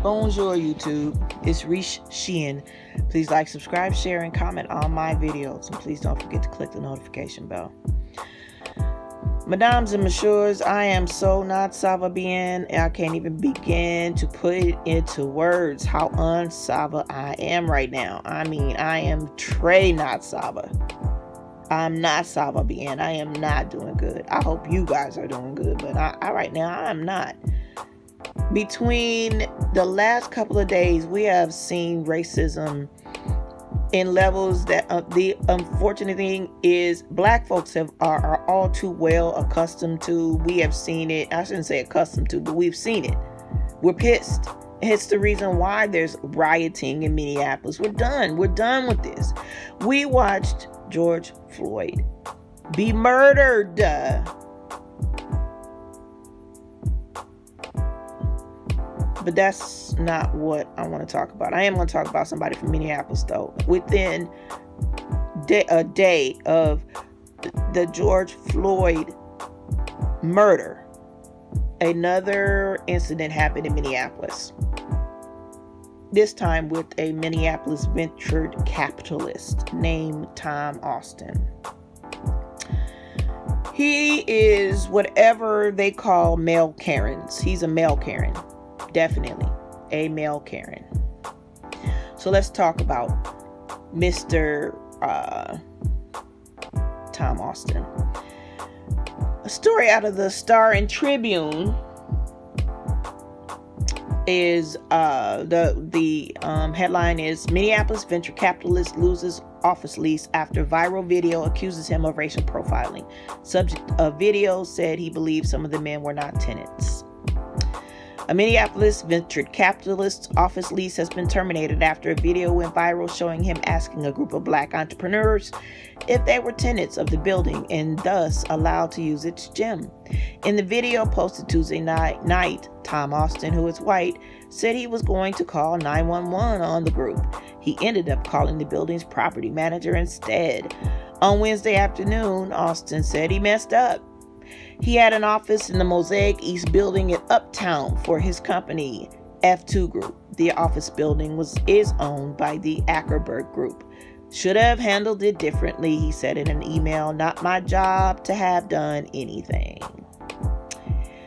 Bonjour YouTube, it's Rish Sheehan. Please like, subscribe, share, and comment on my videos. And please don't forget to click the notification bell. Mesdames and messieurs, I am so not Sava bien. I can't even begin to put it into words how unsava I am right now. I mean, I am Trey not Sava. I'm not Sava bien. I am not doing good. I hope you guys are doing good, but I right now I'm not. Between the last couple of days, we have seen racism in levels that the unfortunate thing is black folks are all too well accustomed to. We have seen it. I shouldn't say accustomed to, but we've seen it. We're pissed. It's the reason why there's rioting in Minneapolis. We're done. We're done with this. We watched George Floyd be murdered. But that's not what I want to talk about. I am going to talk about somebody from Minneapolis, though. Within a day of the George Floyd murder, another incident happened in Minneapolis. This time with a Minneapolis ventured capitalist named Tom Austin. He is whatever they call male Karens. He's a male Karen. Definitely a male Karen. So let's talk about Mr. Tom Austin. A story out of the Star and Tribune is the headline is Minneapolis venture capitalist loses office lease after viral video accuses him of racial profiling. Subject of video said he believed some of the men were not tenants. A Minneapolis ventured capitalist's office lease has been terminated after a video went viral showing him asking a group of black entrepreneurs if they were tenants of the building and thus allowed to use its gym. In the video posted Tuesday night, Tom Austin, who is white, said he was going to call 911 on the group. He ended up calling the building's property manager instead. On Wednesday afternoon, Austin said he messed up. He had an office in the Mosaic East building in Uptown for his company, F2 Group. The office building is owned by the Ackerberg Group. Should have handled it differently, he said in an email. Not my job to have done anything.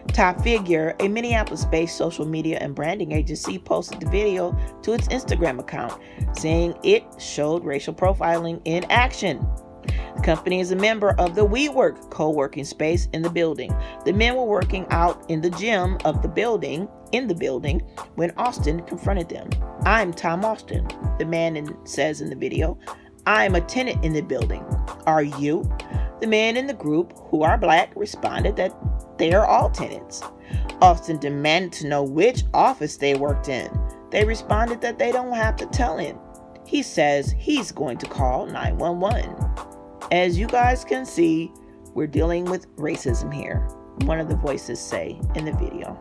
Top Figure, a Minneapolis-based social media and branding agency, posted the video to its Instagram account, saying it showed racial profiling in action. The company is a member of the WeWork co-working space in the building. The men were working out in the gym of the building, when Austin confronted them. I'm Tom Austin, the man says in the video. I'm a tenant in the building. Are you? The men in the group, who are black, responded that they are all tenants. Austin demanded to know which office they worked in. They responded that they don't have to tell him. He says he's going to call 911. As you guys can see, we're dealing with racism here, one of the voices say in the video.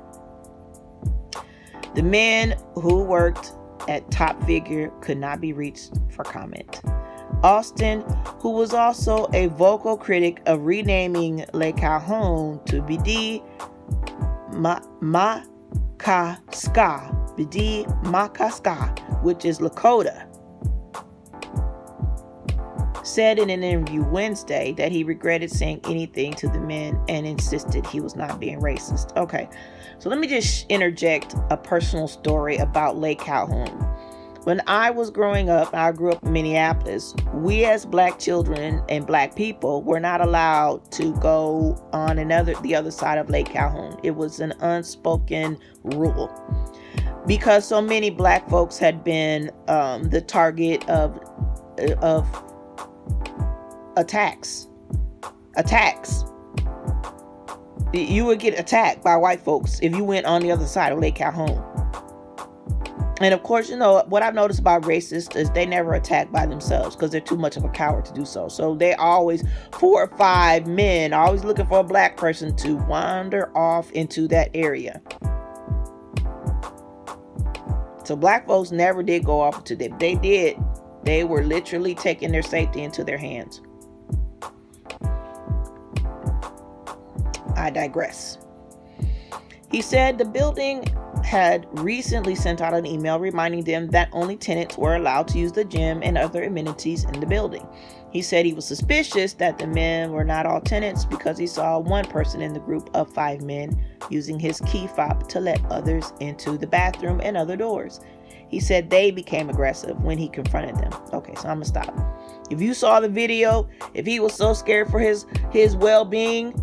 The men who worked at Top Figure could not be reached for comment. Austin, who was also a vocal critic of renaming Lake Calhoun to Bidi Makaska, which is Lakota, said in an interview Wednesday that he regretted saying anything to the men and insisted he was not being racist. Okay, so let me just interject a personal story about Lake Calhoun. When I was growing up, I grew up in Minneapolis, we as black children and black people were not allowed to go on the other side of Lake Calhoun. It was an unspoken rule because so many black folks had been the target of attacks. You would get attacked by white folks if you went on the other side of Lake Calhoun. And of course, you know, what I've noticed about racists is they never attack by themselves because they're too much of a coward to do so. So they always, 4 or 5 men, always looking for a black person to wander off into that area. So black folks never did go off into them. They did. They were literally taking their safety into their hands. I digress. He said the building had recently sent out an email reminding them that only tenants were allowed to use the gym and other amenities in the building. He said he was suspicious that the men were not all tenants because he saw one person in the group of 5 men using his key fob to let others into the bathroom and other doors. He said they became aggressive when he confronted them. Okay, so I'm gonna stop. If you saw the video, if he was so scared for his well-being,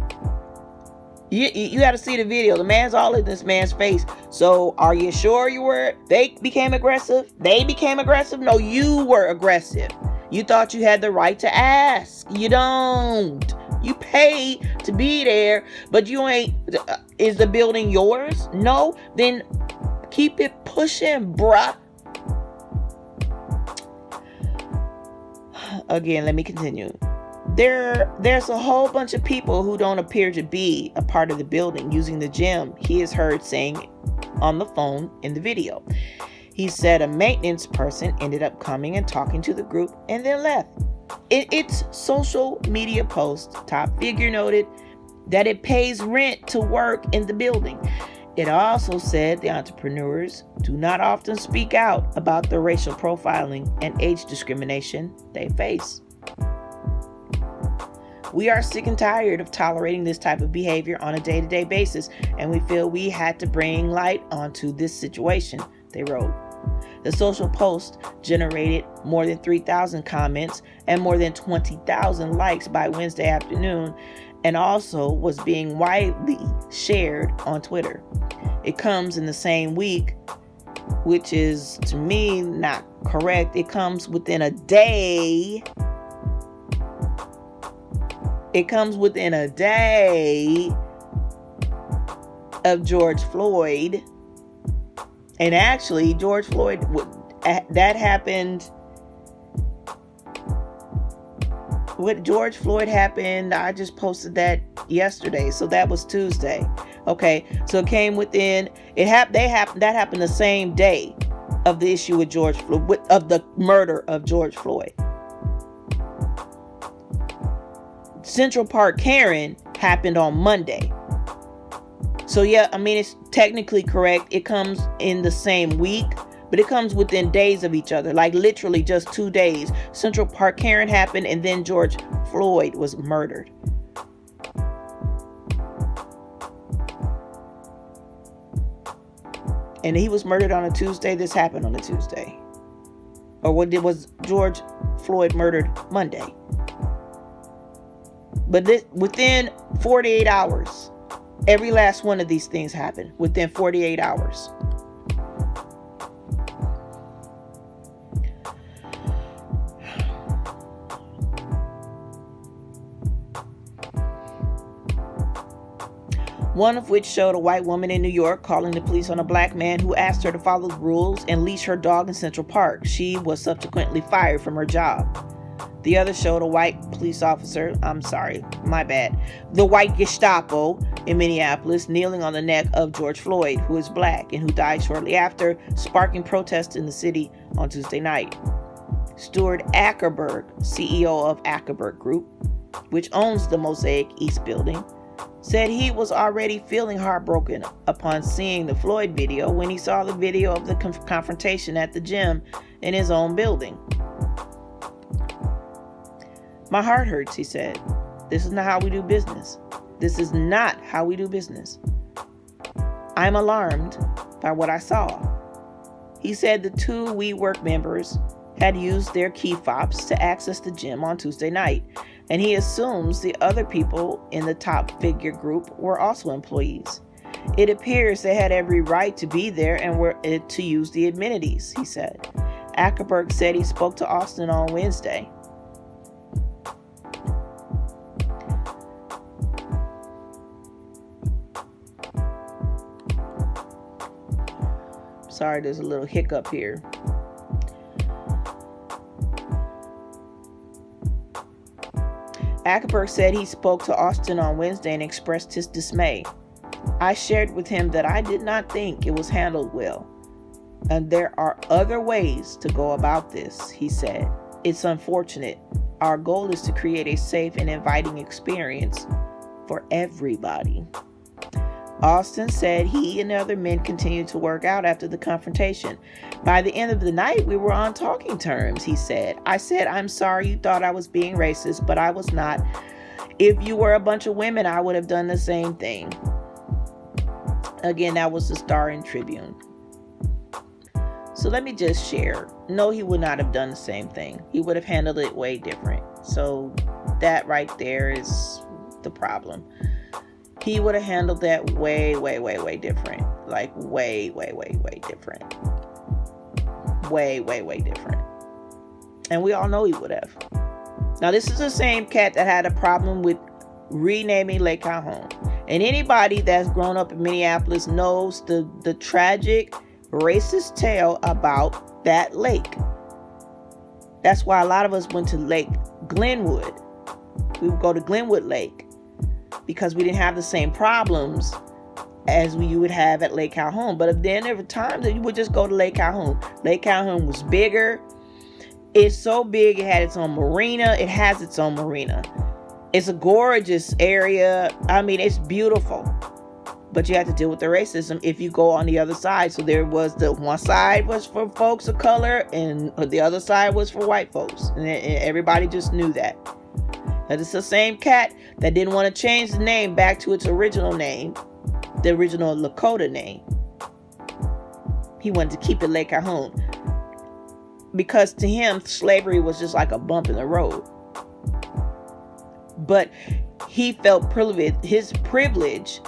you got to see the video. The man's all in this man's face. So are you sure they became aggressive? They became aggressive? No, you were aggressive. You thought you had the right to ask. You don't. You pay to be there, but you ain't. Is the building yours? No? Then keep it pushing, bruh. Again, let me continue. There's a whole bunch of people who don't appear to be a part of the building using the gym, he is heard saying on the phone in the video. He said a maintenance person ended up coming and talking to the group and then left. In its social media post, top figure noted that it pays rent to work in the building. It also said the entrepreneurs do not often speak out about the racial profiling and age discrimination they face. We are sick and tired of tolerating this type of behavior on a day-to-day basis, and we feel we had to bring light onto this situation, they wrote. The social post generated more than 3,000 comments and more than 20,000 likes by Wednesday afternoon, and also was being widely shared on Twitter. It comes in the same week, which is, to me, not correct. It comes within a day. It comes within a day of George Floyd. And actually, George Floyd, that happened. What George Floyd happened, I just posted that yesterday. So that was Tuesday. Okay, so it came within, that happened the same day of the issue with George Floyd, of the murder of George Floyd. Central Park Karen happened on Monday. So yeah, I mean, it's technically correct. It comes in the same week, but it comes within days of each other, like literally just 2 days. Central Park Karen happened, and then George Floyd was murdered. And he was murdered on a Tuesday. This happened on a Tuesday. Or was George Floyd murdered Monday? But within 48 hours, every last one of these things happened within 48 hours. One of which showed a white woman in New York calling the police on a black man who asked her to follow the rules and leash her dog in Central Park. She was subsequently fired from her job. The other showed a white police officer, the white Gestapo in Minneapolis kneeling on the neck of George Floyd, who is black and who died shortly after, sparking protests in the city on Tuesday night. Stuart Ackerberg, CEO of Ackerberg Group, which owns the Mosaic East building, said he was already feeling heartbroken upon seeing the Floyd video when he saw the video of the confrontation at the gym in his own building. My heart hurts, he said. This is not how we do business. This is not how we do business. I'm alarmed by what I saw. He said the 2 WeWork members had used their key fobs to access the gym on Tuesday night, and he assumes the other people in the top figure group were also employees. It appears they had every right to be there and were to use the amenities, he said. Ackerberg said he spoke to Austin on Wednesday. Sorry, there's a little hiccup here. Ackerberg said he spoke to Austin on Wednesday and expressed his dismay. I shared with him that I did not think it was handled well, and there are other ways to go about this, he said. It's unfortunate. Our goal is to create a safe and inviting experience for everybody. Austin said he and the other men continued to work out after the confrontation. By the end of the night, we were on talking terms, he said. I said, I'm sorry you thought I was being racist, but I was not. If you were a bunch of women, I would have done the same thing. Again, that was the Star and Tribune. So let me just share. No, he would not have done the same thing. He would have handled it way different. So that right there is the problem. He would have handled that way different. Like way different. Way different. And we all know he would have. Now, this is the same cat that had a problem with renaming Lake Calhoun. And anybody that's grown up in Minneapolis knows the tragic, racist tale about that lake. That's why a lot of us went to Lake Glenwood. We would go to Glenwood Lake because we didn't have the same problems as you would have at Lake Calhoun. But then there were times that you would just go to Lake Calhoun. Lake Calhoun was bigger. It's so big, it had its own marina. It has its own marina. It's a gorgeous area. I mean, it's beautiful. But you have to deal with the racism if you go on the other side. So there was the one side was for folks of color and the other side was for white folks. And everybody just knew that. And it's the same cat that didn't want to change the name back to its original name, the original Lakota name. He wanted to keep it Lake Calhoun. Because to him, slavery was just like a bump in the road. But he felt privileged. His privilege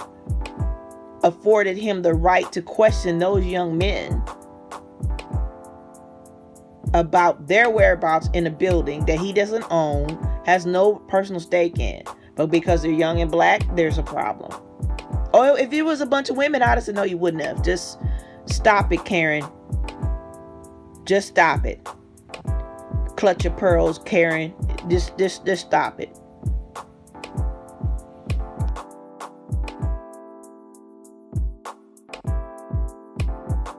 afforded him the right to question those young men about their whereabouts in a building that he doesn't own, has no personal stake in. But because they're young and black, there's a problem. Oh, if it was a bunch of women, I'd have said, no, you wouldn't have. Just stop it, Karen. Just stop it. Clutch your pearls, Karen. Just stop it.